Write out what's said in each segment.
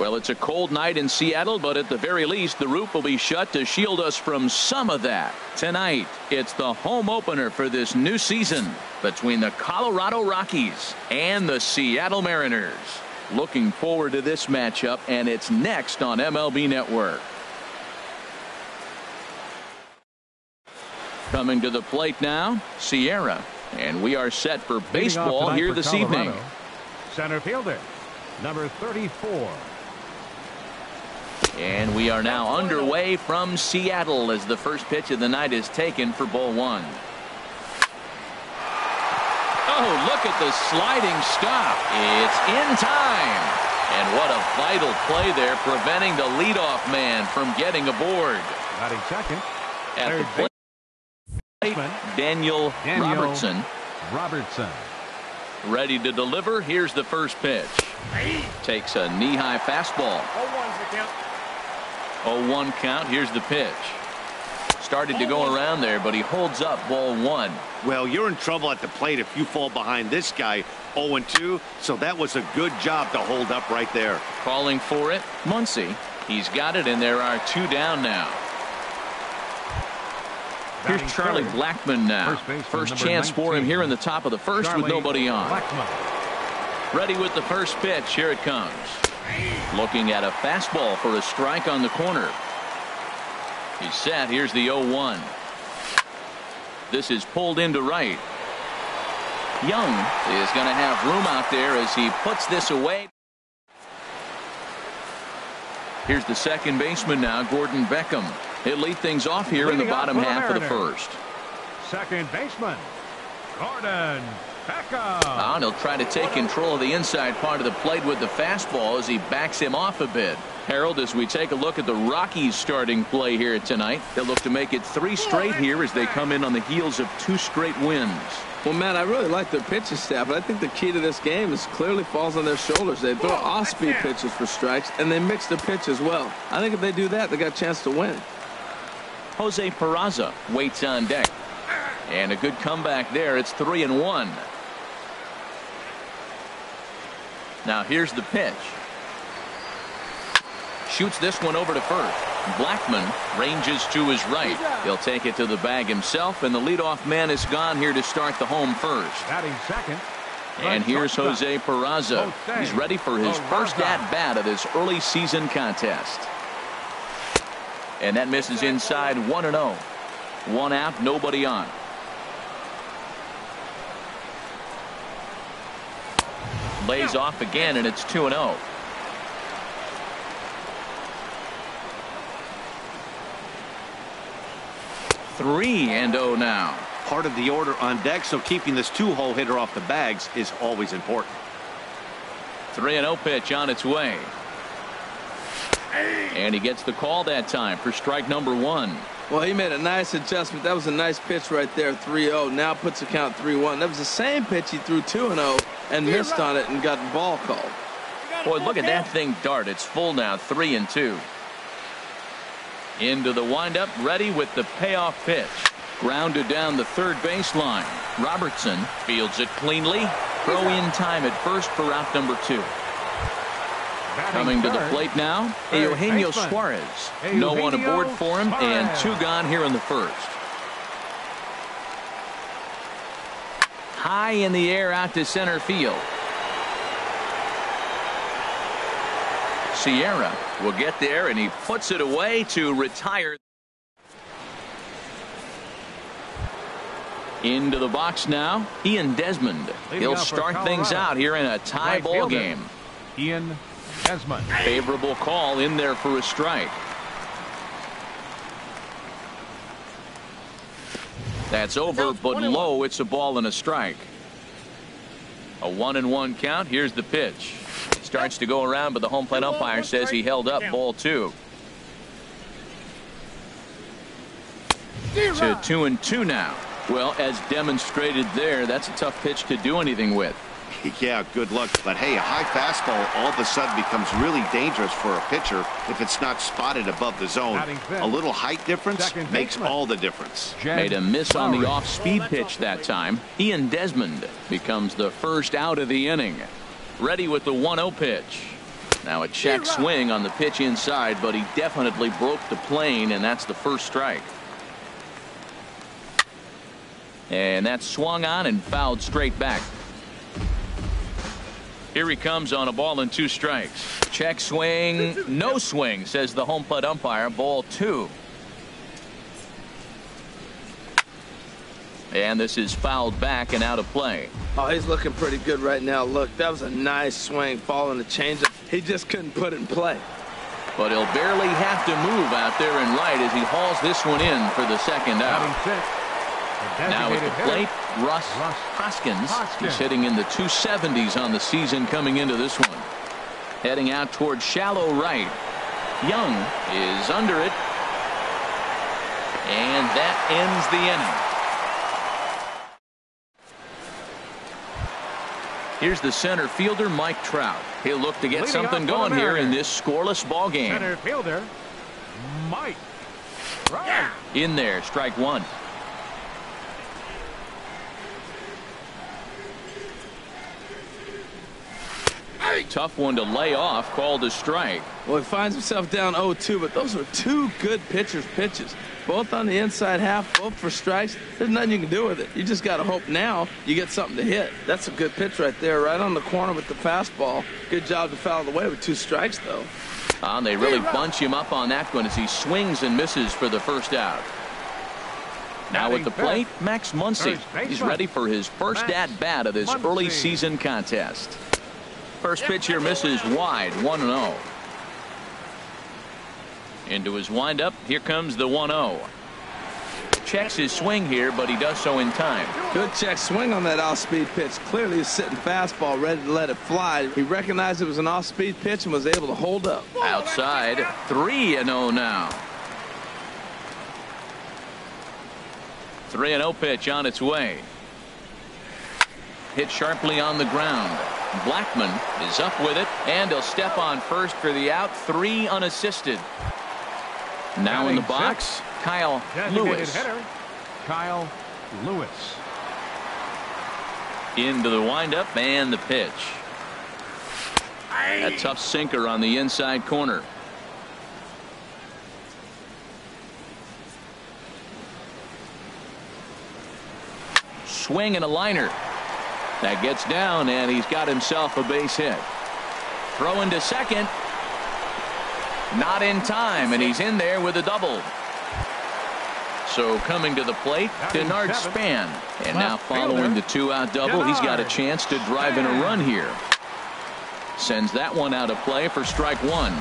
Well, it's a cold night in Seattle, but at the very least, the roof will be shut to shield us from some of that. Tonight, it's the home opener for this new season between the Colorado Rockies and the Seattle Mariners. Looking forward to this matchup, and it's next on MLB Network. Coming to the plate now, Sierra, and we are set for baseball here this evening. Center fielder, number 34. And we are now underway from Seattle as the first pitch of the night is taken for ball one. Oh, look at the sliding stop. It's in time. And what a vital play there, preventing the leadoff man from getting aboard. Batting second. At the plate, Daniel Robertson. Ready to deliver. Here's the first pitch. Takes a knee-high fastball. 0-1 count. Here's the pitch. Started to go around there, but he holds up ball one. Well, you're in trouble at the plate if you fall behind this guy. 0-2, so that was a good job to hold up right there. Calling for it, Muncy. He's got it, and there are two down now. Here's Charlie Blackmon now. First chance for him here in the top of the first with nobody on. Ready with the first pitch. Here it comes. Looking at a fastball for a strike on the corner. He's set. Here's the 0-1. This is pulled into right. Young is going to have room out there as he puts this away. Here's the second baseman now, Gordon Beckham. He'll lead things off here in the bottom half of the first. Second baseman, Gordon Beckham. And he'll try to take control of the inside part of the plate with the fastball as he backs him off a bit. Harold, as we take a look at the Rockies starting play here tonight, they'll look to make it 3 straight here as they come in on the heels of 2 straight wins. Well, Matt, I really like their pitching staff, but I think the key to this game is clearly falls on their shoulders. They throw off-speed pitches for strikes, and they mix the pitch as well. I think if they do that, they got a chance to win. Jose Peraza waits on deck. And a good comeback there. It's 3-1. Now here's the pitch. Shoots this one over to first. Blackmon ranges to his right. He'll take it to the bag himself, and the leadoff man is gone here to start the home first. Batting second. And here's Jose Peraza. He's ready for his first at-bat of this early season contest. And that misses inside 1-0. 1 out, nobody on. Lays off again, and it's 2-0. Three and 0 now. Part of the order on deck, so keeping this 2-hole hitter off the bags is always important. 3-0 pitch on its way. And he gets the call that time for strike number 1. Well, he made a nice adjustment. That was a nice pitch right there, 3-0. Now puts the count 3-1. That was the same pitch he threw 2-0 and missed on it and got the ball called. Boy, look at that thing dart. It's full now, 3-2. Into the windup, ready with the payoff pitch. Grounded down the third baseline. Robertson fields it cleanly. Throw in time at first for out number 2. Coming to the plate now, Eugenio Suarez. No one aboard for him, and 2 gone here in the first. High in the air out to center field. Sierra will get there, and he puts it away to retire. Into the box now, Ian Desmond. He'll start things out here in a tie ball game. Ian Desmond. Favorable call in there for a strike. That's over, but low. It's a ball and a strike. A 1-1 count. Here's the pitch. Starts to go around, but the home plate umpire says he held up ball 2. To 2-2 now. Well, as demonstrated there, that's a tough pitch to do anything with. Yeah, good luck. But hey, a high fastball all of a sudden becomes really dangerous for a pitcher if it's not spotted above the zone. A little height difference makes all the difference. Made a miss on the off-speed pitch that time. Ian Desmond becomes the first out of the inning. Ready with the 1-0 pitch. Now a check swing on the pitch inside, but he definitely broke the plane, and that's the first strike. And that's swung on and fouled straight back. Here he comes on a ball and 2 strikes. Check swing, no swing, says the home plate umpire. Ball 2. And this is fouled back and out of play. Oh, he's looking pretty good right now. Look, that was a nice swing following the changeup. He just couldn't put it in play. But he'll barely have to move out there in right as he hauls this one in for the second out. Now at the plate, Russ Hoskins. He's hitting in the 270s on the season coming into this one. Heading out toward shallow right. Young is under it. And that ends the inning. Here's the center fielder, Mike Trout. He'll look to get something going here in this scoreless ball game. Center fielder, Mike Trout. In there, strike 1. Tough one to lay off, called a strike. Well, he finds himself down 0-2, but those are 2 good pitchers' pitches. Both on the inside half, both for strikes. There's nothing you can do with it. You just got to hope now you get something to hit. That's a good pitch right there, right on the corner with the fastball. Good job to foul it away with 2 strikes, though. They really bunch him up on that one as he swings and misses for the first out. Now at the plate, Max Muncy. He's ready for his first at-bat of this early season contest. First pitch here misses wide, 1-0. Into his windup, here comes the 1-0. Checks his swing here, but he does so in time. Good check swing on that off-speed pitch. Clearly he's sitting fastball, ready to let it fly. He recognized it was an off-speed pitch and was able to hold up. Outside, 3-0 now. 3-0 pitch on its way. Hit sharply on the ground. Blackman is up with it, and he'll step on first for the out. 3 unassisted. Now in the box, Kyle Lewis. Kyle Lewis. Into the windup and the pitch. A tough sinker on the inside corner. Swing and a liner. That gets down, and he's got himself a base hit. Throw into second. Not in time, and he's in there with a double. So coming to the plate, Denard Span. And now following the 2-out double, he's got a chance to drive in a run here. Sends that one out of play for strike 1.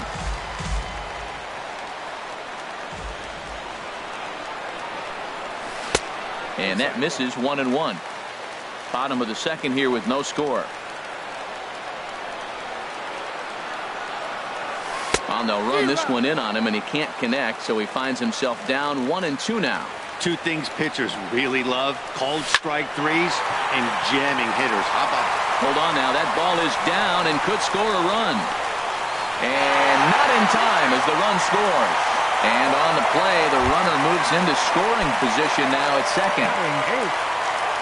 And that misses 1-1. Bottom of the second here with no score. They'll run this one in on him, and he can't connect, so he finds himself down 1-2 now. 2 things pitchers really love: called strike 3s and jamming hitters. How about it? Hold on now. That ball is down and could score a run. And not in time as the run scores. And on the play, the runner moves into scoring position now at second.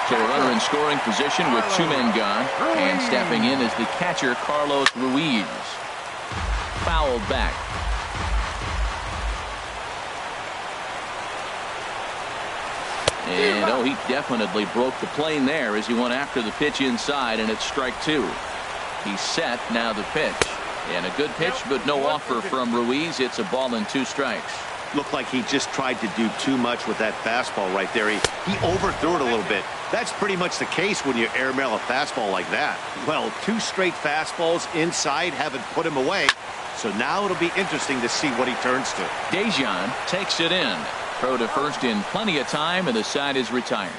So a runner in scoring position with 2 men gone. And stepping in is the catcher, Carlos Ruiz. Fouled back. And he definitely broke the plane there as he went after the pitch inside, and it's strike 2. He's set. Now the pitch. And a good pitch, but no offer from Ruiz. It's a ball and 2 strikes. Looked like he just tried to do too much with that fastball right there. He overthrew it a little bit. That's pretty much the case when you airmail a fastball like that. Well, 2 straight fastballs inside haven't put him away. So now it'll be interesting to see what he turns to. Dejan takes it in. Throw to first in plenty of time, and the side is retired.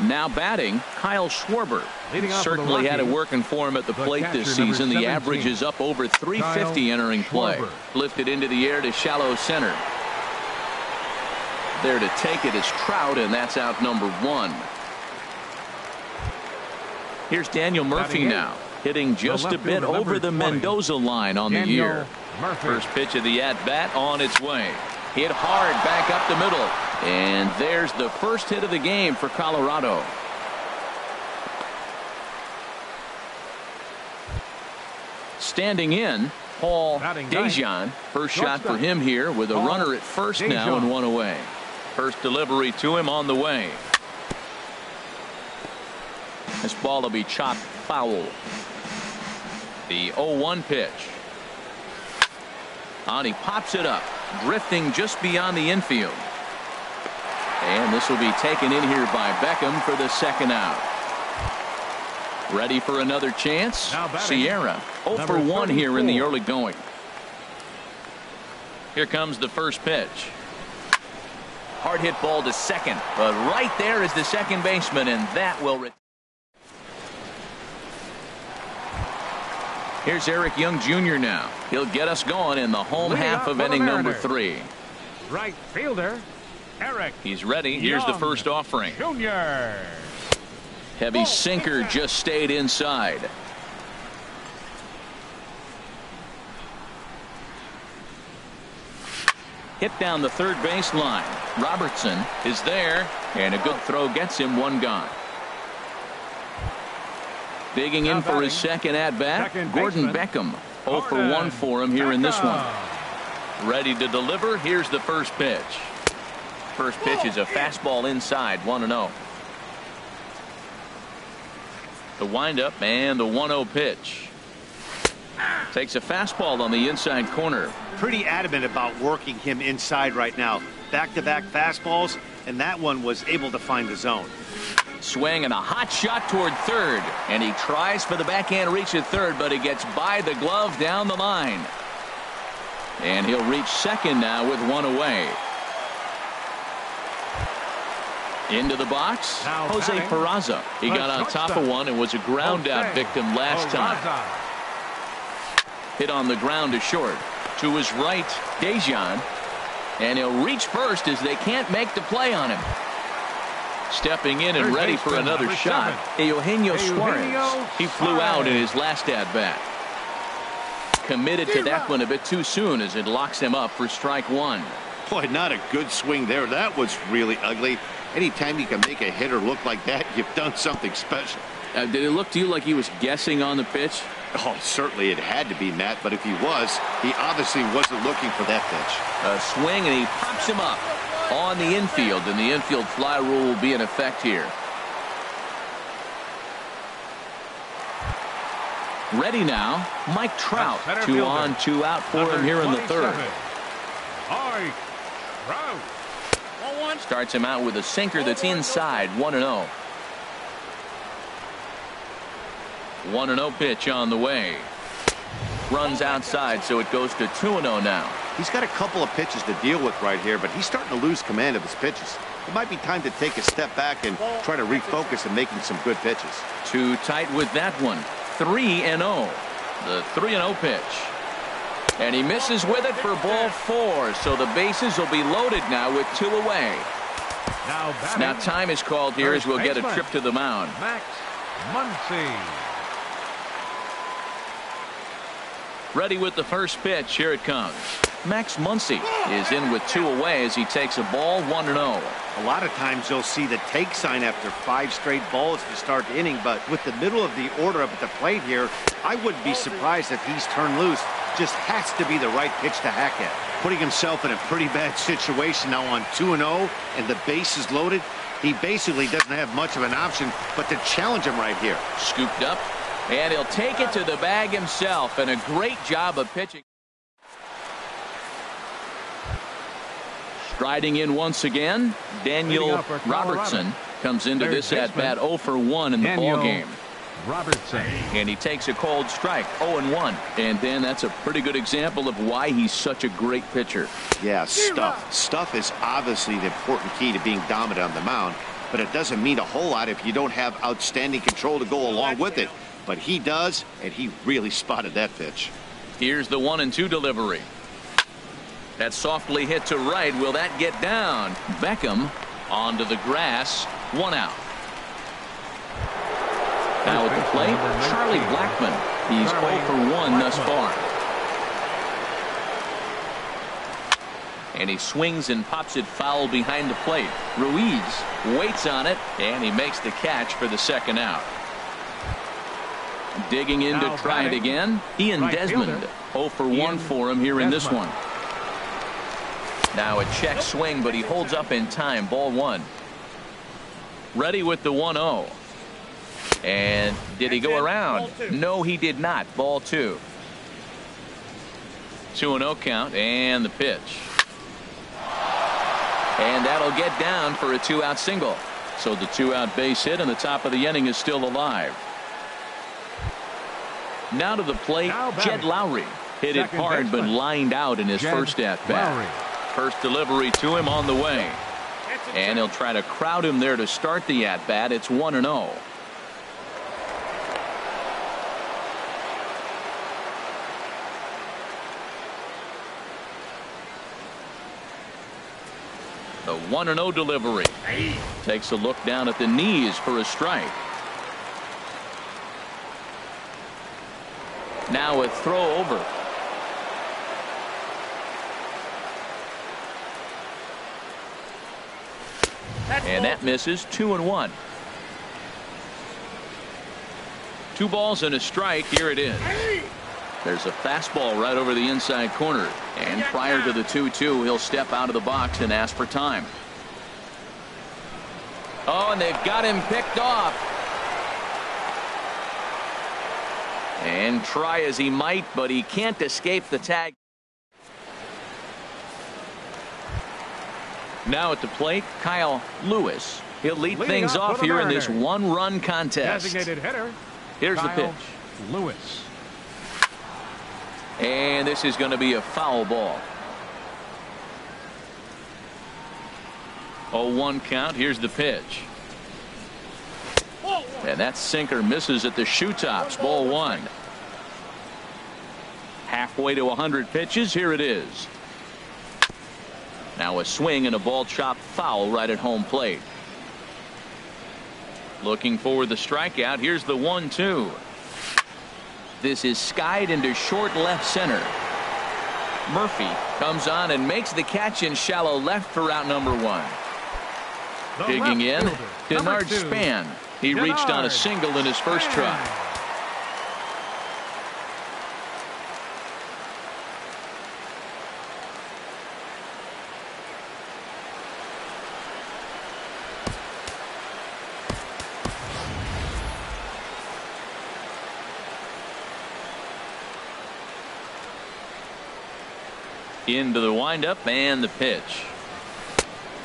Now batting, Kyle Schwarber. Certainly had it working for him at the plate this season. The average is up over 350 entering play. Lifted into the air to shallow center. There to take it is Trout, and that's out number 1. Here's Daniel Murphy now, hitting just a bit over the Mendoza line on the year. First pitch of the at-bat on its way. Hit hard back up the middle. And there's the first hit of the game for Colorado. Standing in, Paul Dejan. First shot for him here with a runner at first now and one away. First delivery to him on the way. This ball will be chopped foul. The 0-1 pitch. And he pops it up, drifting just beyond the infield. And this will be taken in here by Beckham for the second out. Ready for another chance? Sierra 0 for 1 here in the early going. Here comes the first pitch. Hard hit ball to second, but right there is the second baseman, and that will. Here's Eric Young Jr. now. He'll get us going in the home half of inning number 3. Right fielder, Eric. He's ready. Here's the first offering. Junior. Heavy sinker just stayed inside. Hit down the third base line. Robertson is there, and a good throw gets him one gone. Digging in for his second at-bat, Gordon Beckham. 0 for 1 for him here in this one. Ready to deliver. Here's the first pitch. First pitch is a fastball inside, 1-0. The windup and the 1-0 pitch. Takes a fastball on the inside corner. Pretty adamant about working him inside right now. Back-to-back fastballs, and that one was able to find the zone. Swing and a hot shot toward third, and he tries for the backhand reach at third, but he gets by the glove down the line. And he'll reach second now with one away. Into the box, Jose Peraza. He got on top of one and was a ground out victim last time. Hit on the ground to short. To his right, Dejan. And he'll reach first as they can't make the play on him. Stepping in and ready for another shot, Eugenio Suarez. He flew out in his last at-bat. Committed to that one a bit too soon as it locks him up for strike one. Boy, not a good swing there. That was really ugly. Anytime you can make a hitter look like that, you've done something special. Did it look to you like he was guessing on the pitch? Oh, certainly it had to be, Matt, but if he was, he obviously wasn't looking for that pitch. A swing, and he pops him up on the infield, and the infield fly rule will be in effect here. Ready now, Mike Trout. 2 on, 2 out for him here in the third. Mike Trout. Starts him out with a sinker that's inside, 1-0. 1-0 pitch on the way. Runs outside, so it goes to 2-0 now. He's got a couple of pitches to deal with right here, but he's starting to lose command of his pitches. It might be time to take a step back and try to refocus on making some good pitches. Too tight with that one. 3-0. The 3-0 pitch. And he misses with it for ball 4, so the bases will be loaded now with 2 away. Now time is called here as we'll get a trip to the mound. Max Muncy. Ready with the first pitch. Here it comes. Max Muncy is in with 2 away as he takes a ball, 1-0. A lot of times you'll see the take sign after 5 straight balls to start the inning, but with the middle of the order up at the plate here, I wouldn't be surprised if he's turned loose. Just has to be the right pitch to hack at. Putting himself in a pretty bad situation now on 2-0 and the base is loaded. He basically doesn't have much of an option but to challenge him right here. Scooped up, and he'll take it to the bag himself, and a great job of pitching. Striding in once again, Daniel Robertson comes into this at-bat 0 for 1 in the ballgame. Robertson. And he takes a cold strike, 0-1. And then that's a pretty good example of why he's such a great pitcher. Yeah, stuff. Stuff is obviously the important key to being dominant on the mound, but it doesn't mean a whole lot if you don't have outstanding control to go along with it. But he does, and he really spotted that pitch. Here's the 1-2 delivery. That's softly hit to right. Will that get down? Beckham onto the grass. 1 out. Now at the plate, Charlie Blackmon. He's 0 for 1 thus far. And he swings and pops it foul behind the plate. Ruiz waits on it, and he makes the catch for the second out. Digging in to try it again. Ian Desmond. 0 for 1 for him here in this one. Now a check swing, but he holds up in time. Ball 1. Ready with the 1-0. And did he go around? No, he did not. Ball 2. 2-0 count, and the pitch. And that'll get down for a 2-out single. So the 2-out base hit, and the top of the inning is still alive. Now to the plate, Jed Lowry. Hit it hard, but lined out in his first at-bat. First delivery to him on the way. And he'll try to crowd him there to start the at-bat. It's 1-0. The 1-0 delivery. Takes a look down at the knees for a strike. Now a throw over. And that misses. 2-1. 2 balls and a strike. Here it is. There's a fastball right over the inside corner. And prior to the 2-2, he'll step out of the box and ask for time. Oh, and they've got him picked off. And try as he might, but he can't escape the tag. Now at the plate, Kyle Lewis. He'll lead things off here in this 1-run contest. Designated hitter. Here's the pitch. Lewis. And this is going to be a foul ball. 0-1 count. Here's the pitch. And that sinker misses at the shoe tops. Ball 1. Halfway to 100 pitches. Here it is. Now a swing and a ball chopped foul right at home plate. Looking for the strikeout. Here's the 1-2. This is skied into short left center. Murphy comes on and makes the catch in shallow left for out number 1. Digging in, Denard Span. He reached on a single in his first try. Into the windup and the pitch.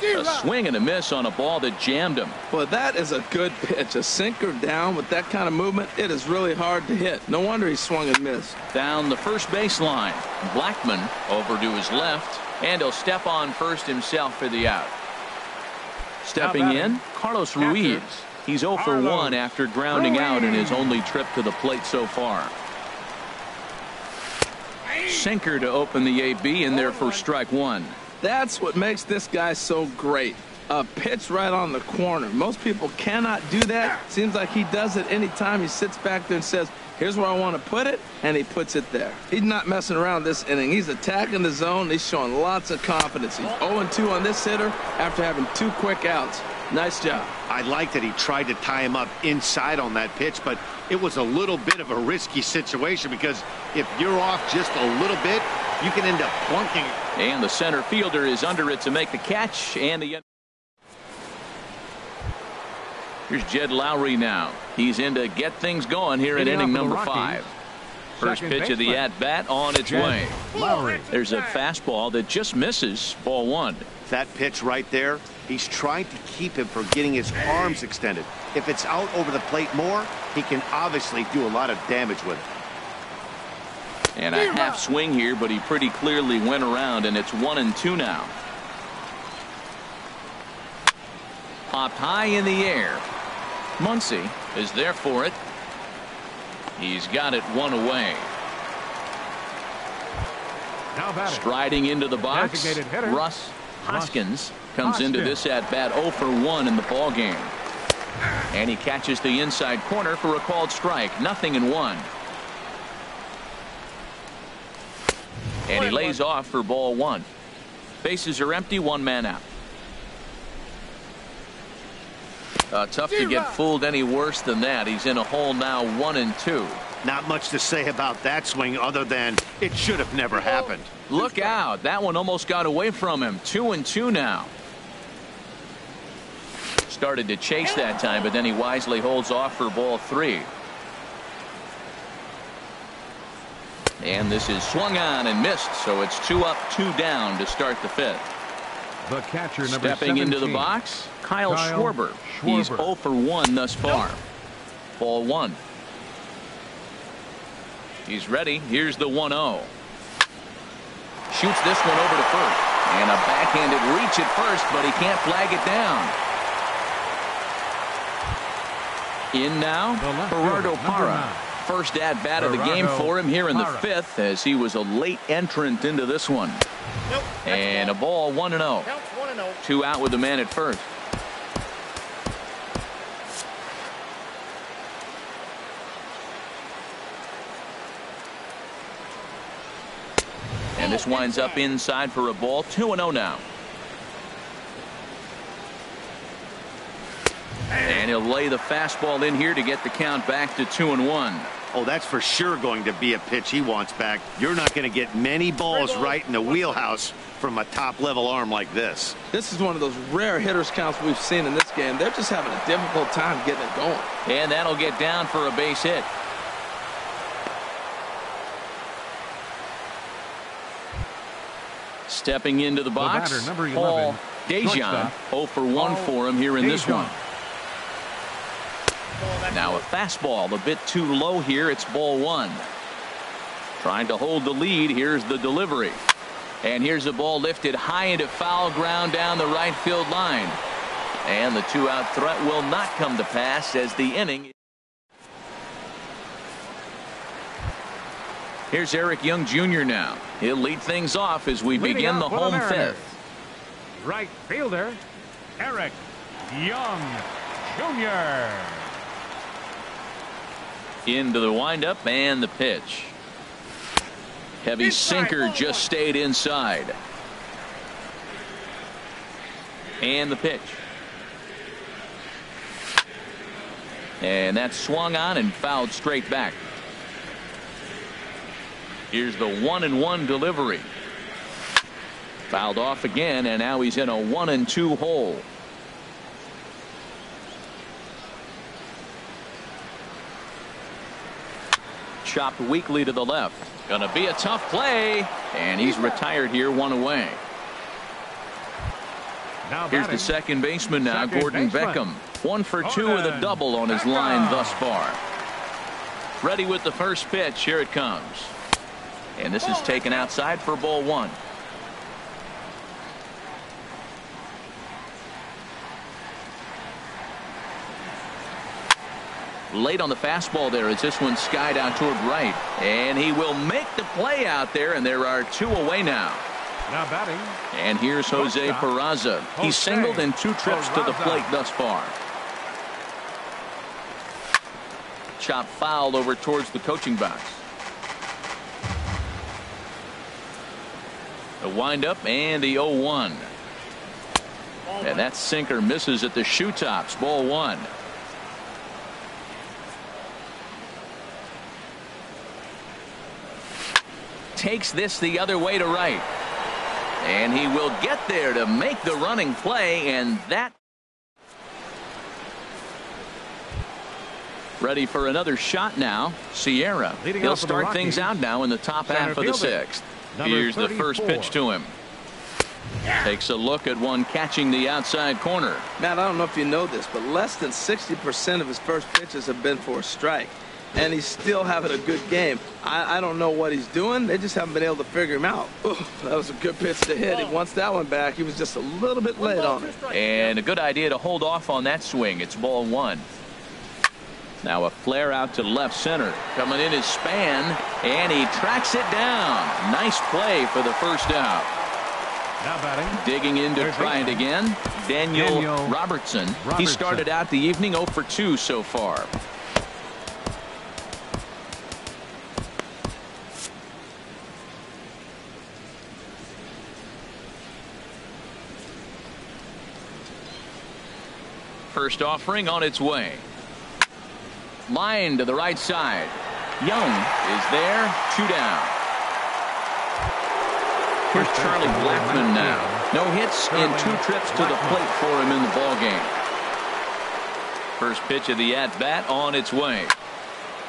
A swing and a miss on a ball that jammed him. Well, that is a good pitch. A sinker down with that kind of movement, it is really hard to hit. No wonder he swung and missed. Down the first baseline. Blackman over to his left, and he'll step on first himself for the out. Stepping in, Carlos Ruiz. He's 0 for 1 after grounding out in his only trip to the plate so far. Sinker to open the AB in there for strike 1. That's what makes this guy so great. A pitch right on the corner. Most people cannot do that. Seems like he does it anytime he sits back there and says, here's where I want to put it, and he puts it there. He's not messing around this inning. He's attacking the zone. He's showing lots of confidence. He's 0-2 on this hitter after having 2 quick outs. Nice job. I like that he tried to tie him up inside on that pitch, but it was a little bit of a risky situation because if you're off just a little bit, you can end up plunking. And the center fielder is under it to make the catch. And the here's Jed Lowry now. He's in to get things going here in inning number 5. First pitch of the at-bat on its way. There's a fastball that just misses. Ball 1. That pitch right there, he's trying to keep him from getting his arms extended. If it's out over the plate more, he can obviously do a lot of damage with it. And a half swing here, but he pretty clearly went around, and it's 1-2 now. Popped high in the air. Muncy is there for it. He's got it 1 away. Striding into the box, Russ Hoskins comes into this at-bat 0 for 1 in the ball game. And he catches the inside corner for a called strike. 0-1. And he lays off for ball 1. Bases are empty, 1 man out. Tough to get fooled any worse than that. He's in a hole now, 1-2. Not much to say about that swing other than it should have never happened. Look out. That one almost got away from him. 2-2 now. Started to chase that time, but then he wisely holds off for ball 3. And this is swung on and missed, so it's 2 up, 2 down to start the 5th. The catcher, number Stepping 17. into the box, Kyle Schwarber. He's 0 for 1 thus far. Ball 1. He's ready. Here's the 1-0. Shoots this one over to first. And a backhanded reach at first, but he can't flag it down. In now, Gerardo Parra. First at bat of the game for him here in the 5th, as he was a late entrant into this one. And a ball, 1-0. 2 out with the man at first. And this winds up inside for a ball. 2-0 now. And he'll lay the fastball in here to get the count back to 2-1. Oh, that's for sure going to be a pitch he wants back. You're not going to get many balls right in the wheelhouse from a top-level arm like this. This is one of those rare hitters counts we've seen in this game. They're just having a difficult time getting it going. And that'll get down for a base hit. Stepping into the box, batter, number 11, Paul Dejan. 0 for 1 for him here in this one. Now a fastball a bit too low here. It's ball 1. Trying to hold the lead. Here's the delivery. And here's the ball lifted high into foul ground down the right field line. And the 2-out threat will not come to pass as the inning. Here's Eric Young Jr. now. He'll lead things off as we begin the home 5th. Right fielder, Eric Young Jr. Into the windup and the pitch. Heavy sinker just stayed inside. And the pitch. And that swung on and fouled straight back. Here's the 1-1 delivery. Fouled off again, and now he's in a 1-2 hole. Chopped weakly to the left. Gonna be a tough play, and he's retired here, 1 away. Here's the second baseman now, Gordon Beckham. 1 for 2 with a double on his line thus far. Ready with the first pitch. Here it comes. And this is taken outside for ball 1. Late on the fastball there as this one skied out toward right. And he will make the play out there, and there are 2 away now. Now batting. And here's Jose Peraza. He's singled in 2 trips to the plate thus far. Chop foul over towards the coaching box. The windup and the 0-1. And that sinker misses at the shoe tops. Ball 1. Takes this the other way to right. And he will get there to make the running play, and that. Ready for another shot now. Sierra. He'll start things out now in the top half of the 6th. Here's the first pitch to him. Takes a look at one catching the outside corner. Matt, I don't know if you know this, but less than 60% of his first pitches have been for a strike. And he's still having a good game. I don't know what he's doing. They just haven't been able to figure him out. Ooh, that was a good pitch to hit. He wants that one back. He was just a little bit late on it. And a good idea to hold off on that swing. It's ball 1. Now a flare out to left center. Coming in is Span, and he tracks it down. Nice play for the first out. Now batting. Digging in to try it again. Daniel Robertson. He started out the evening 0 for 2 so far. First offering on its way. Line to the right side. Young is there. 2 down. Here's Charlie Blackmon now. No hits and 2 trips to the plate for him in the ballgame. First pitch of the at-bat on its way.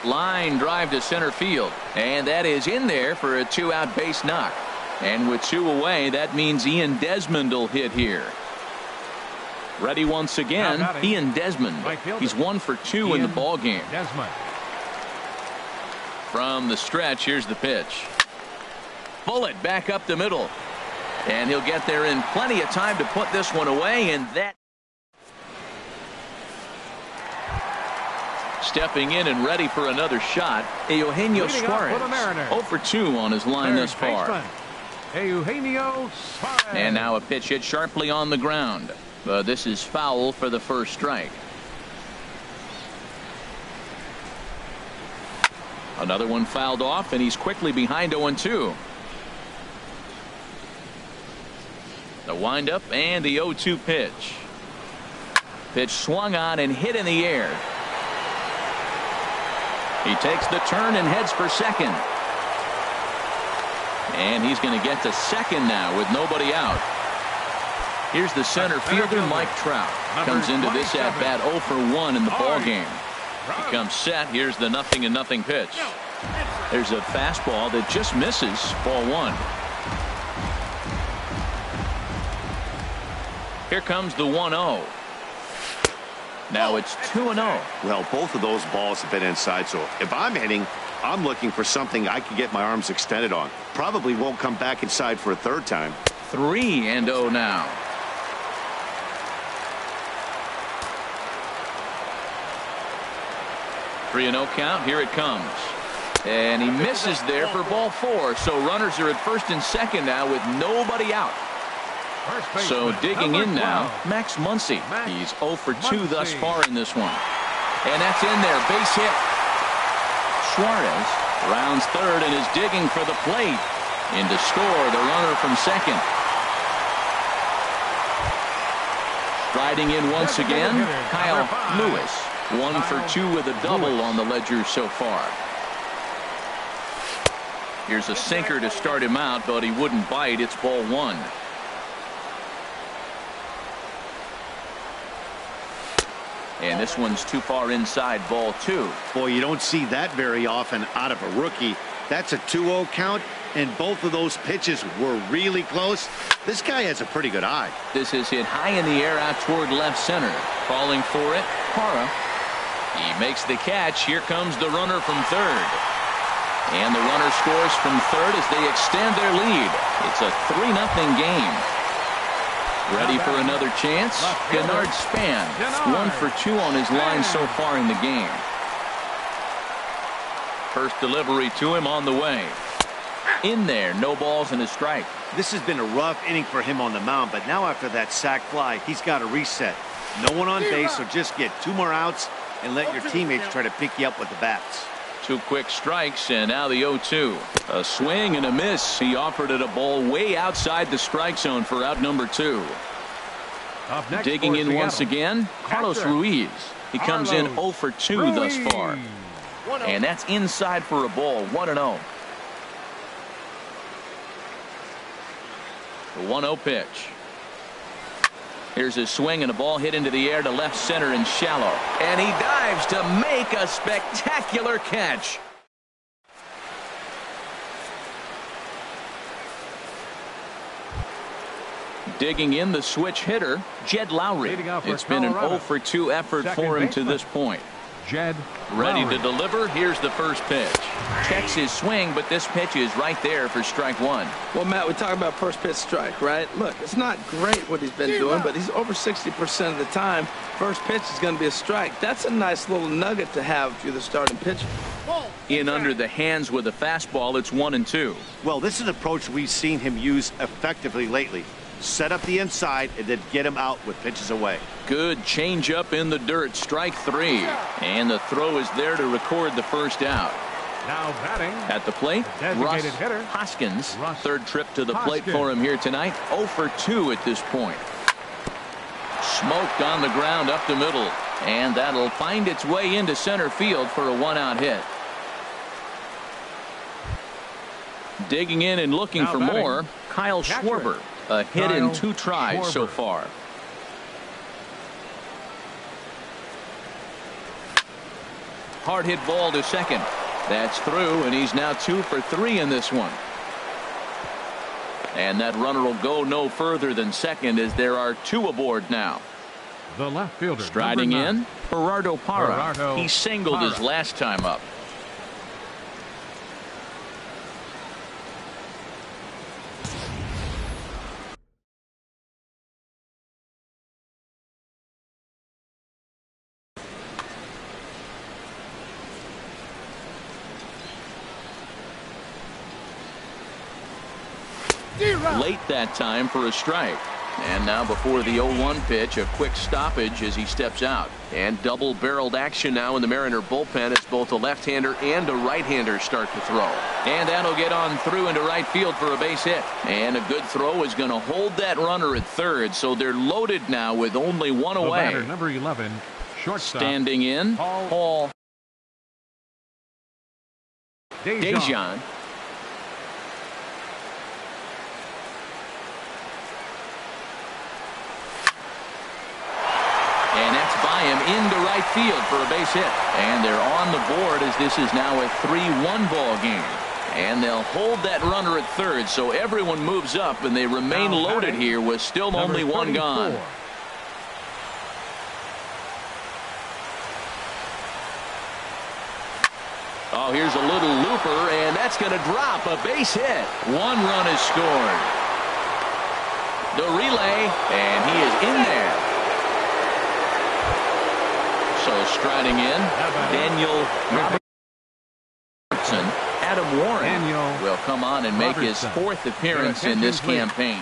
Line drive to center field. And that is in there for a 2-out base knock. And with 2 away, that means Ian Desmond will hit here. Ready once again, Ian Desmond. He's 1 for 2 in the ballgame. From the stretch, here's the pitch. Bullet back up the middle. And he'll get there in plenty of time to put this one away. And that. Stepping in and ready for another shot, Eugenio Suarez. 0 for 2 on his line thus far. Eugenio Suarez. And now a pitch hit sharply on the ground. This is foul for the first strike. Another one fouled off, and he's quickly behind 0-2. The windup and the 0-2 pitch. Pitch swung on and hit in the air. He takes the turn and heads for second. And he's going to get to second now with nobody out. Here's the center fielder, Mike Trout. Comes into this at-bat 0 for 1 in the ballgame. He comes set. Here's the 0-0 pitch. There's a fastball that just misses. Ball 1. Here comes the 1-0. Now it's 2-0. Well, both of those balls have been inside, so if I'm hitting, I'm looking for something I can get my arms extended on. Probably won't come back inside for a third time. 3-0 now. Three-0 count. Here it comes. And he misses there for ball 4. So runners are at first and second now with nobody out. So digging in now, Max Muncy. He's 0 for 2 thus far in this one. And that's in there. Base hit. Suarez rounds third and is digging for the plate. In to score the runner from second. Riding in once again, Kyle Lewis. 1 for 2 with a double on the ledger so far. Here's a sinker to start him out, but he wouldn't bite. It's ball 1. And this one's too far inside, ball 2. Boy, you don't see that very often out of a rookie. That's a 2-0 count, and both of those pitches were really close. This guy has a pretty good eye. This is hit high in the air out toward left center. Calling for it, Parra. He makes the catch. Here comes the runner from third. And the runner scores from third as they extend their lead. It's a 3-0 game. Ready for another chance? Bernard Span. 1 for 2 on his line so far in the game. First delivery to him on the way. In there, no balls and a strike. This has been a rough inning for him on the mound, but now after that sac fly, he's got to reset. No one on base, so just get 2 more outs and let your teammates try to pick you up with the bats. 2 quick strikes, and now the 0-2. A swing and a miss. He offered it a ball way outside the strike zone for out number 2. Digging in once again, Carlos Ruiz. He comes in 0 for 2 thus far. And that's inside for a ball. 1-0. The 1-0 pitch. Here's a swing and a ball hit into the air to left center and shallow. And he dives to make a spectacular catch. Digging in, the switch hitter, Jed Lowry. It's been an 0 for 2 effort for him to this point. Jed ready to deliver. Here's the first pitch. Checks his swing, but this pitch is right there for strike 1. Well, Matt, we talk about first pitch strike, right? Look, it's not great what he's been doing, but he's over 60% of the time. First pitch is going to be a strike. That's a nice little nugget to have if you're the starting pitcher. In under the hands with a fastball, it's 1-2. Well, this is an approach we've seen him use effectively lately. Set up the inside and then get him out with pitches away. Good changeup in the dirt. Strike 3. And the throw is there to record the first out. Now batting at the plate, Russ hitter, Hoskins. Third trip to the plate for him here tonight. 0 for 2 at this point. Smoked on the ground up the middle. And that'll find its way into center field for a 1-out hit. Digging in and looking Now for batting, more, Kyle catcher, Schwarber. A hit in Kyle 2 tries so Schwarber. far. Hard hit ball to second. That's through, and he's now 2 for 3 in this one. And that runner will go no further than second as there are 2 aboard now. The left fielder. Striding number 9. in, Gerardo Parra. Gerardo He singled his Parra. last time up. Late that time for a strike. And now before the 0-1 pitch, a quick stoppage as he steps out. And double-barreled action now in the Mariner bullpen as both a left-hander and a right-hander start to throw. And that'll get on through into right field for a base hit. And a good throw is going to hold that runner at third, so they're loaded now with only 1 The away. batter, number 11, shortstop. Standing in, Paul Dejan. Dejan. And that's by him into right field for a base hit. And they're on the board as this is now a 3-1 ball game. And they'll hold that runner at third, so everyone moves up, and they remain Now loaded batting, here with still number only 1 34. gone. Oh, here's a little looper, and that's going to drop a base hit. 1 run is scored. The relay, and he is in there. So striding in, Daniel Robertson. Adam Warren Daniel will come on and make his Robertson. 4th appearance in this Attention, please. campaign.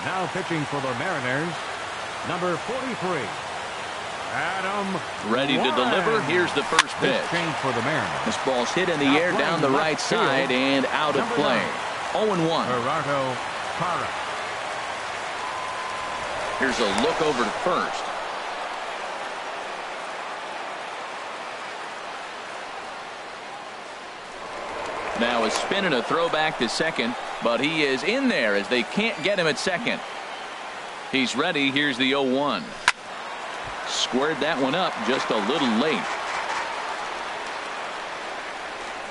Now pitching for the Mariners, number 43, Adam Ready to Warren. deliver. Here's the first pitch. This change for the Mariners. This ball's hit in the Now air down the playing right left field, side and out of number play. 9. 0-1. Gerardo Parra. Here's a look over to first. Now a spin and a throwback to second, but he is in there as they can't get him at second. He's ready. Here's the 0-1. Squared that one up just a little late.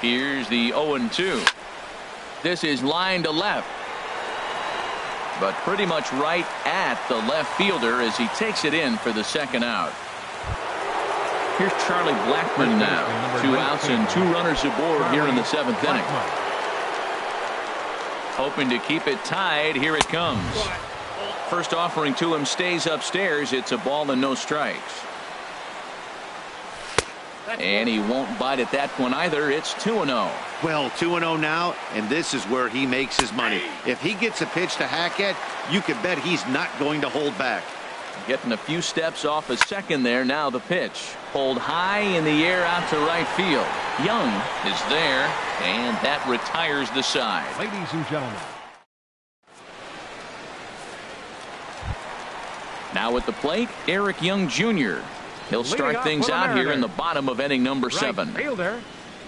Here's the 0-2. This is line to left, but pretty much right at the left fielder as he takes it in for the second out. Here's Charlie Blackmon now. 2 outs and 2 runners aboard here in the 7th inning. Hoping to keep it tied. Here it comes. First offering to him stays upstairs. It's a ball and no strikes. And he won't bite at that one either. It's 2-0. Well, 2-0 now, and this is where he makes his money. If he gets a pitch to hack at, you can bet he's not going to hold back. Getting a few steps off a second there. Now the pitch. Pulled high in the air out to right field. Young is there, and that retires the side. Ladies and gentlemen. Now at the plate, Eric Young Jr. He'll start off things for the out here in the Mariners. bottom of inning number 7. Right fielder,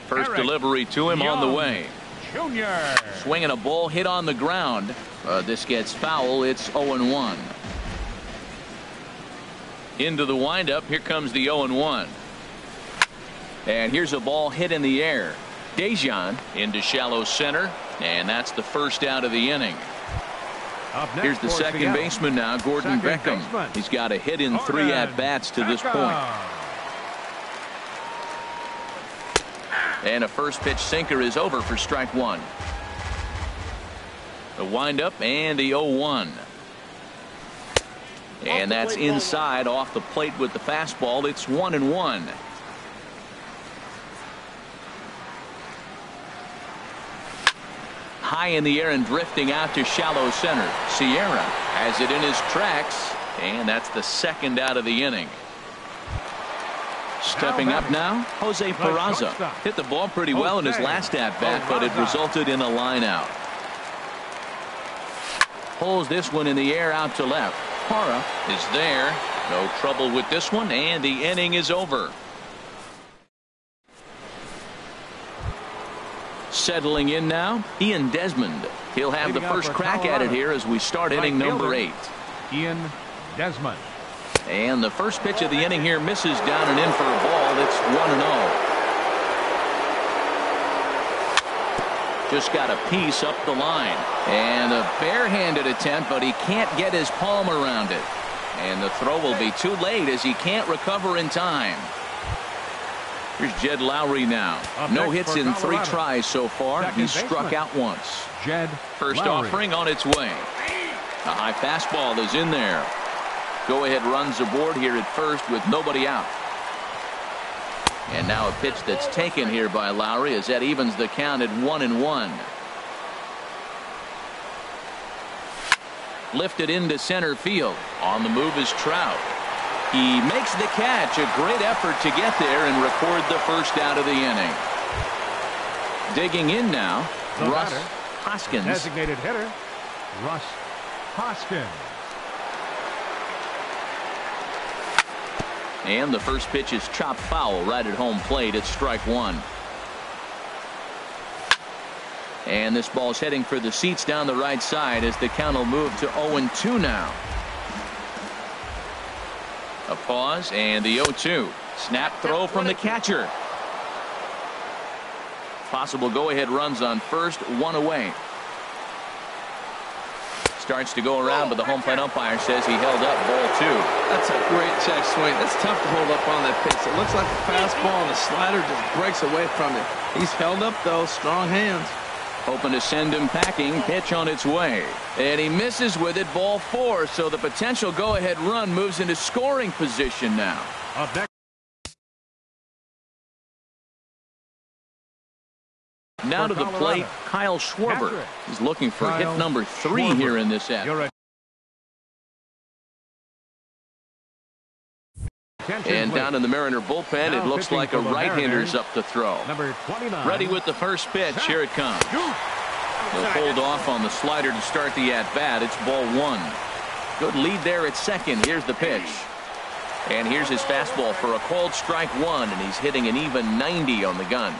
First Eric delivery to him on the Young way. Jr. Swinging a ball hit on the ground. This gets foul. It's 0-1. Into the windup. Here comes the 0-1. And here's a ball hit in the air. Dejan into shallow center. And that's the first out of the inning. Up next Here's the for second Seattle. baseman now, Gordon Second Beckham. baseman. He's got a hit in 3 Gordon at-bats to this Beckham. point. And a first pitch sinker is over for strike 1. The windup and the 0-1. And that's inside off the plate with the fastball. It's 1-1. High in the air and drifting out to shallow center. Sierra has it in his tracks, and that's the second out of the inning. Stepping up now, Jose Peraza. Hit the ball pretty well in his last at-bat, but it resulted in a line out. Pulls this one in the air out to left. Parra is there. No trouble with this one, and the inning is over. Settling in now, Ian Desmond. He'll have the first crack at it here as we start inning number 8. Ian Desmond. And the first pitch of the inning here misses down and in for a ball. It's 1-0. Just got a piece up the line. And a barehanded attempt, but he can't get his palm around it. And the throw will be too late as he can't recover in time. Here's Jed Lowry now. No hits in 3 tries so far. He's struck out once. Jed First Lowry. offering on its way. A high fastball is in there. Go-ahead runs aboard here at first with nobody out. And now a pitch that's taken here by Lowry as that evens the count at 1-1. Lifted into center field. On the move is Trout. He makes the catch. A great effort to get there and record the first out of the inning. Digging in now, The Russ batter, Hoskins. Designated hitter, Russ Hoskins. And the first pitch is chopped foul right at home plate. It's strike 1. And this ball's heading for the seats down the right side as the count will move to 0-2 now. A pause and the 0-2. Snap throw from the catcher. Possible go-ahead runs on first, 1 away. Starts to go around, but the home plate umpire says he held up ball 2. That's a great check swing. That's tough to hold up on that pitch. It looks like a fastball, and the slider just breaks away from it. He's held up, though. Strong hands. Hoping to send him packing. Pitch on its way. And he misses with it, ball 4. So the potential go-ahead run moves into scoring position now. Up next. Now to the plate, Kyle Schwarber. He's looking for hit number 3 here in this at. And down in the Mariner bullpen, it looks like a right-hander's up to throw. Number 29. Ready with the first pitch. Here it comes. He'll hold off on the slider to start the at-bat. It's ball 1. Good lead there at second. Here's the pitch. And here's his fastball for a called strike 1, and he's hitting an even 90 on the gun.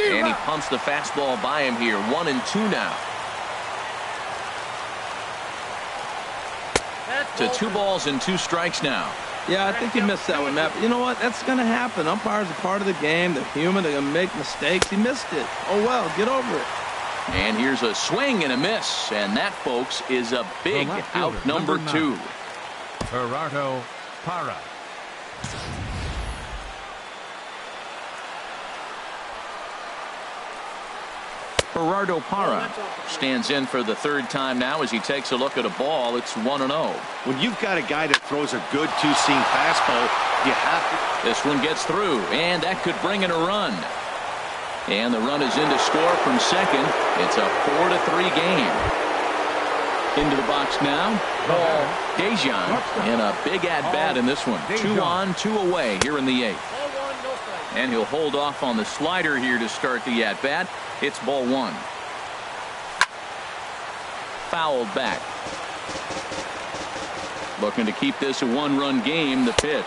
And he pumps the fastball by him here. 1-2 now. To 2 balls and 2 strikes now. Yeah, I think he missed that one, Matt. But you know what? That's going to happen. Umpires are part of the game. They're human. They're going to make mistakes. He missed it. Oh, well, get over it. And here's a swing and a miss. And that, folks, is a big out number 2. Gerardo Parra. Gerardo Parra stands in for the 3rd time now as he takes a look at a ball. It's 1-0. When you've got a guy that throws a good two-seam fastball, you have to. This one gets through, and that could bring in a run. And the run is in to score from second. It's a 4-3 game. Into the box now, Paul Dejan in a big at-bat in this one. 2 on, 2 away here in the 8th. And he'll hold off on the slider here to start the at-bat. It's ball 1. Fouled back. Looking to keep this a 1-run game. The pitch.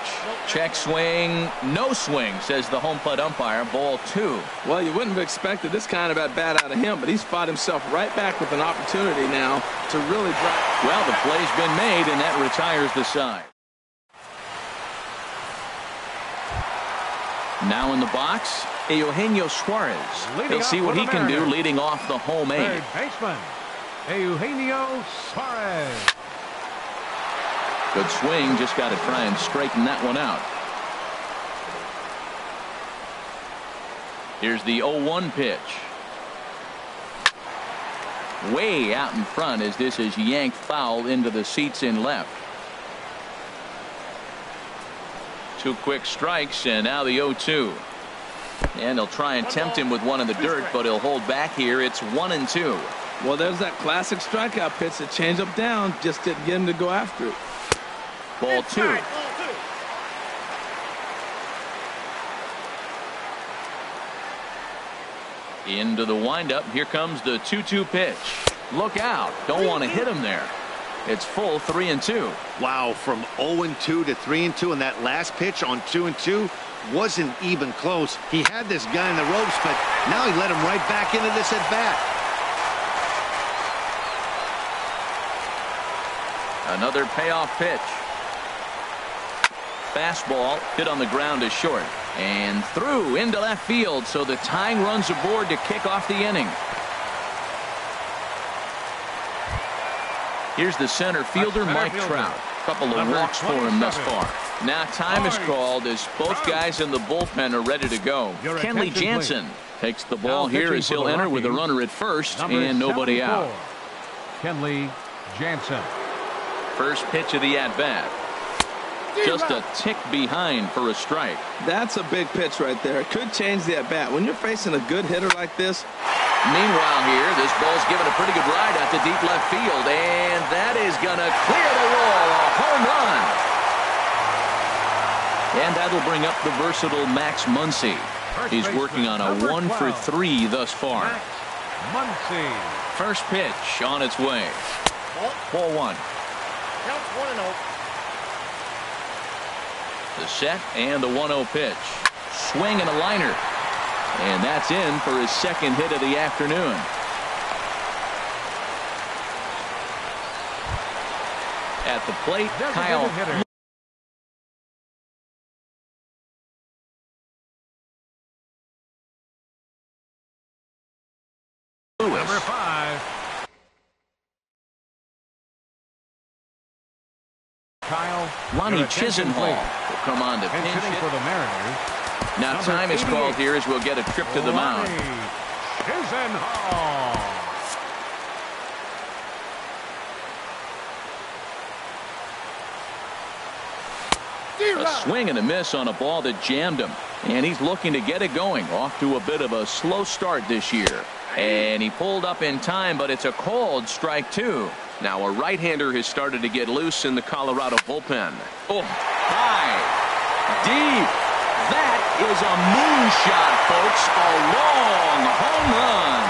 Check swing. No swing, says the home plate umpire. Ball 2. Well, you wouldn't have expected this kind of at-bat out of him, but he's fought himself right back with an opportunity now to really drive. Well, the play's been made, and that retires the side. Now in the box, Eugenio Suarez. He'll see what he can do leading off the home 8. Third baseman, Eugenio Suarez. Good swing. Just got to try and straighten that one out. Here's the 0-1 pitch. Way out in front as this is yanked foul into the seats in left. 2 quick strikes, and now the 0-2. And they'll try and tempt him with one in the dirt, but he'll hold back here. It's 1-2. Well, there's that classic strikeout pitch, the changeup down, just didn't get him to go after it. Ball 2. Into the windup. Here comes the 2-2 pitch. Look out. Don't want to hit him there. It's full 3-2. Wow, from 0-2 to 3-2, and that last pitch on 2-2, wasn't even close. He had this guy in the ropes, but now he let him right back into this at-bat. Another payoff pitch. Fastball hit on the ground is short. And through into left field, so the tying runs aboard to kick off the inning. Here's the center fielder, Mike Trout. Couple of walks for him thus far. Now time is called as both guys in the bullpen are ready to go. Kenley Jansen takes the ball here as he'll enter with a runner at first and nobody out. Kenley Jansen. First pitch of the at-bat. Just a tick behind for a strike. That's a big pitch right there. It could change the at-bat. When you're facing a good hitter like this. Meanwhile here, this ball's given a pretty good ride out to deep left field, and that is going to clear the wall. A home run. And that'll bring up the versatile Max Muncy. He's working on a 1-for-3 thus far. Muncy. First pitch on its way. Ball one. Counts 1-0. The set and the 1-0 pitch. Swing and a liner. And that's in for his second hit of the afternoon. At the plate, Kyle Lewis. Number 5. Kyle Ronnie Chisenhall will come on to pinch hitting for it. the Mariners. Now time is called here as we'll get a trip to the mound. Chisenhall. A swing and a miss on a ball that jammed him. And he's looking to get it going. Off to a bit of a slow start this year. And he pulled up in time, but it's a called strike two. Now a right-hander has started to get loose in the Colorado bullpen. Oh, high, deep. That is a moonshot, folks. A long home run.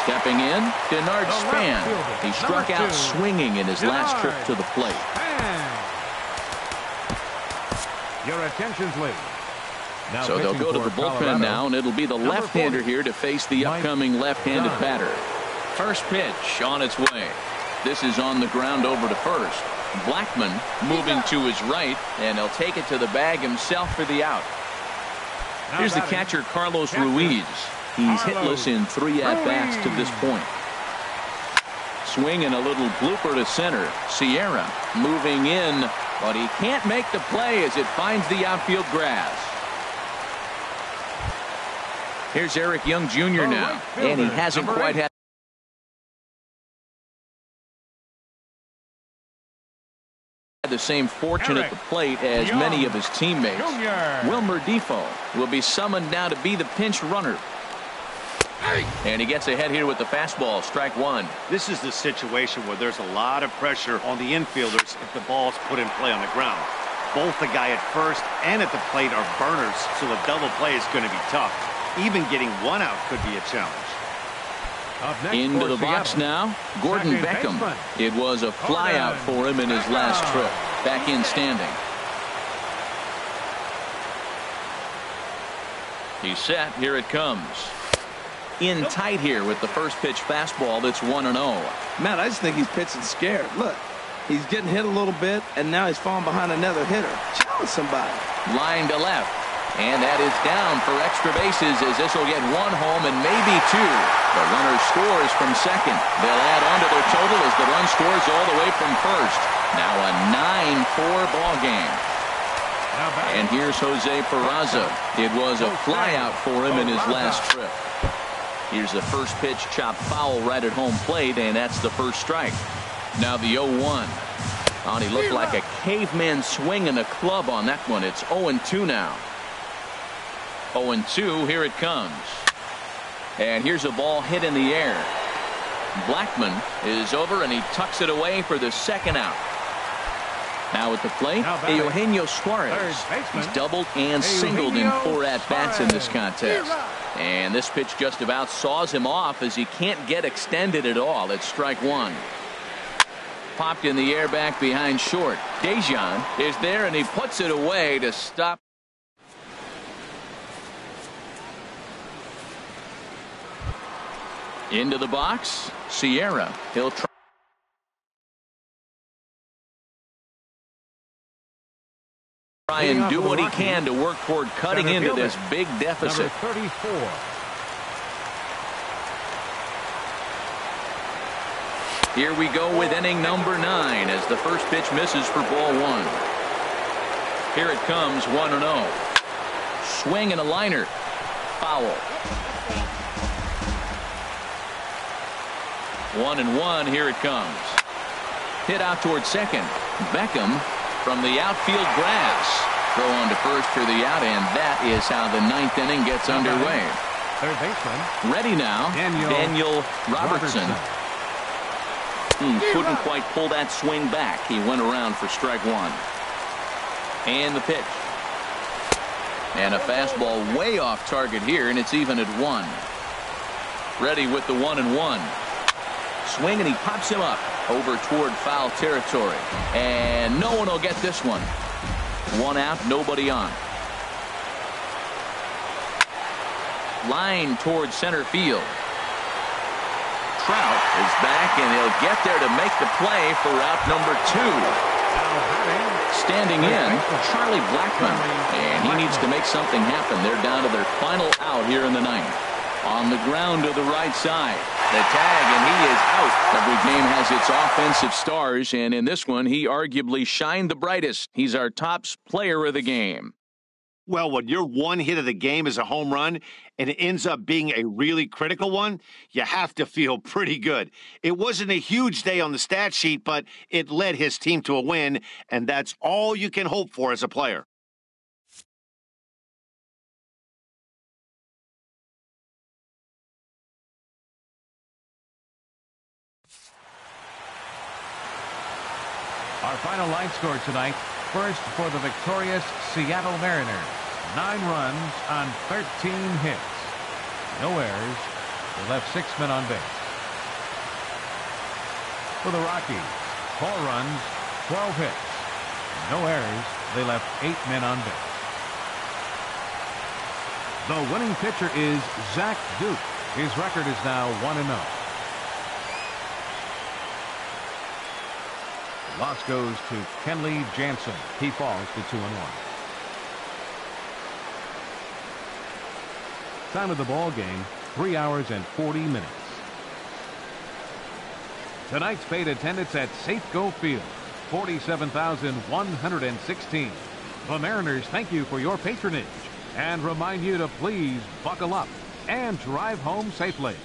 Stepping in, Denard Span. He struck out swinging in his last trip to the plate. Your attention, please. So they'll go to the bullpen now, and it'll be the left-hander here to face the upcoming left-handed batter. First pitch on its way. This is on the ground over to first. Blackman moving to his right, and he'll take it to the bag himself for the out. Here's the catcher, Carlos Ruiz. He's hitless in 3 at-bats to this point. Swing and a little blooper to center. Sierra moving in, but he can't make the play as it finds the outfield grass. Here's Eric Young Jr. now, and he hasn't quite had the same fortune at the plate as many of his teammates. Wilmer Defoe will be summoned now to be the pinch runner. And he gets ahead here with the fastball. Strike one. This is the situation where there's a lot of pressure on the infielders if the ball's put in play on the ground. Both the guy at first and at the plate are burners, so a double play is going to be tough. Even getting one out could be a challenge. Into the box now, Gordon Beckham. It was a flyout for him in his last trip. Back in standing. He's set. Here it comes. In tight here with the first pitch fastball that's 1-0. Matt, I just think he's pitching scared. Look, he's getting hit a little bit, and now he's falling behind another hitter. Challenge somebody. Line to left. And that is down for extra bases as this will get one home and maybe two. The runner scores from second. They'll add on to their total as the run scores all the way from first. Now a 9-4 ball game. And here's Jose Peraza. It was a flyout for him in his last trip. Here's the first pitch chopped foul right at home plate, and that's the first strike. Now the 0-1. Oh, he looked like a caveman swinging a club on that one. It's 0-2 now. 0-2, here it comes. And here's a ball hit in the air. Blackman is over, and he tucks it away for the second out. Now at the plate, Eugenio Suarez. He's doubled and singled in 4 at-bats in this contest. And this pitch just about saws him off as he can't get extended at all. It's strike one. Popped in the air back behind short. Dejan is there, and he puts it away to stop. Into the box, Sierra. He'll try and do what he can to work toward cutting into this big deficit. Number 34. Here we go with inning number 9 as the first pitch misses for ball 1. Here it comes, 1-0. Swing and a liner. Foul. 1-1. Here it comes. Hit out towards second. Beckham from the outfield grass. Throw on to first for the out, and that is how the 9th inning gets underway. Third baseman. Ready now, Daniel Robertson. Couldn't quite pull that swing back. He went around for strike 1. And the pitch. And a fastball way off target here, and it's even at 1. Ready with the 1-1. Swing, and he pops him up over toward foul territory. And no one will get this one. 1 out, nobody on. Line towards center field. Trout is back, and he'll get there to make the play for route number 2. Standing in, Charlie Blackmon, and he needs to make something happen. They're down to their final out here in the 9th. On the ground to the right side. The tag, and he is out. Every game has its offensive stars, and in this one, he arguably shined the brightest. He's our top player of the game. Well, when your one hit of the game is a home run and it ends up being a really critical one, you have to feel pretty good. It wasn't a huge day on the stat sheet, but it led his team to a win, and that's all you can hope for as a player. Our final line score tonight. First for the victorious Seattle Mariners. 9 runs on 13 hits. No errors. They left 6 men on base. For the Rockies, 4 runs, 12 hits. No errors. They left 8 men on base. The winning pitcher is Zach Duke. His record is now 1-0. Loss goes to Kenley Jansen. He falls to 2-1. Time of the ball game, 3 hours and 40 minutes. Tonight's paid attendance at Safeco Field, 47,116. The Mariners thank you for your patronage and remind you to please buckle up and drive home safely.